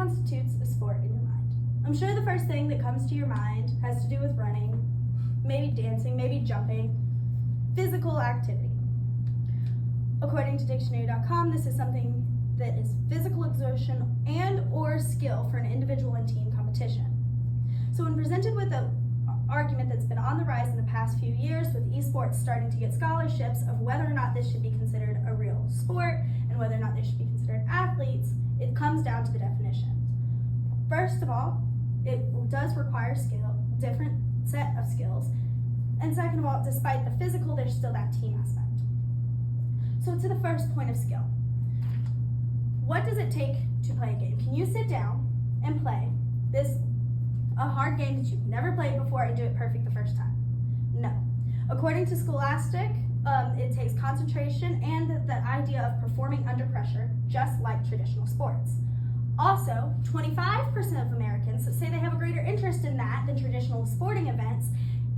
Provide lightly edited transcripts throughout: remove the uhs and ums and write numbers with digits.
constitutes a sport in your mind? I'm sure the first thing that comes to your mind has to do with running, maybe dancing, maybe jumping, physical activity. According to dictionary.com, this is something that is physical exertion and or skill for an individual and team competition. So when presented with an argument that's been on the rise in the past few years, with esports starting to get scholarships of whether or not this should be considered a real sport and whether or not they should be considered athletes, it comes down to the definitions. First of all, it does require skill, different set of skills. And second of all, despite the physical, there's still that team aspect. So to the first point of skill. What does it take to play a game? Can you sit down and play a hard game that you've never played before and do it perfect the first time? No. According to Scholastic, it takes concentration and the idea of performing under pressure, just like traditional sports. Also, 25% of Americans say they have a greater interest in that than traditional sporting events.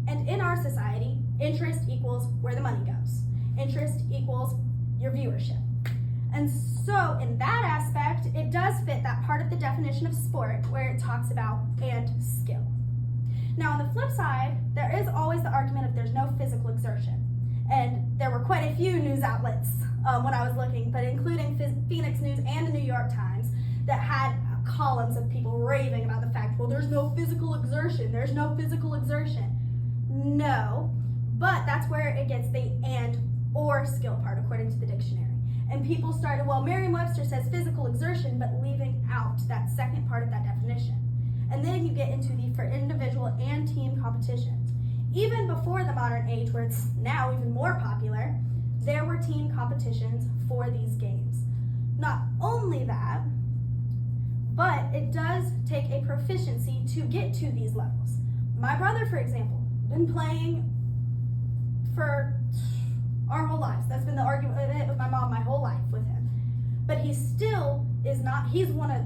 And in our society, interest equals where the money goes. Interest equals your viewership. And so in that aspect, it does fit that part of the definition of sport where it talks about and skill. Now on the flip side, there is always the argument of there's no physical exertion. And there were quite a few news outlets when I was looking, but including Phoenix News and the New York Times, that had columns of people raving about the fact, well, there's no physical exertion, there's no physical exertion. No, but that's where it gets the and or skill part according to the dictionary. And people started, well, Merriam-Webster says physical exertion, but leaving out that second part of that definition. And then you get into the for individual and team competitions. Even before the modern age, where it's now even more popular, there were team competitions for these games. Not only that, but it does take a proficiency to get to these levels. My brother, for example, been playing for our whole lives. That's been the argument with my mom my whole life with him. But he still is not, he's one of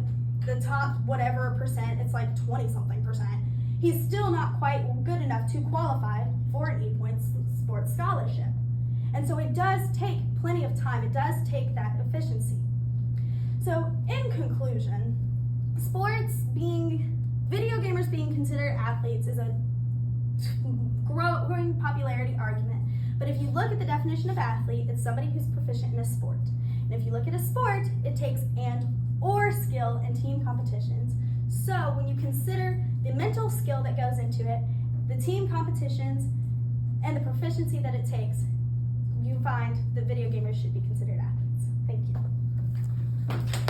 the top whatever percent, it's like 20-something%. He's still not quite good enough to qualify for an E-Point sports scholarship. And so it does take plenty of time. It does take that efficiency. So in conclusion, video gamers being considered athletes is a growing popularity argument. But if you look at the definition of athlete, it's somebody who's proficient in a sport. And if you look at a sport, it takes and or skill in team competitions. So when you consider the mental skill that goes into it, the team competitions, and the proficiency that it takes, you find that video gamers should be considered athletes. Thank you.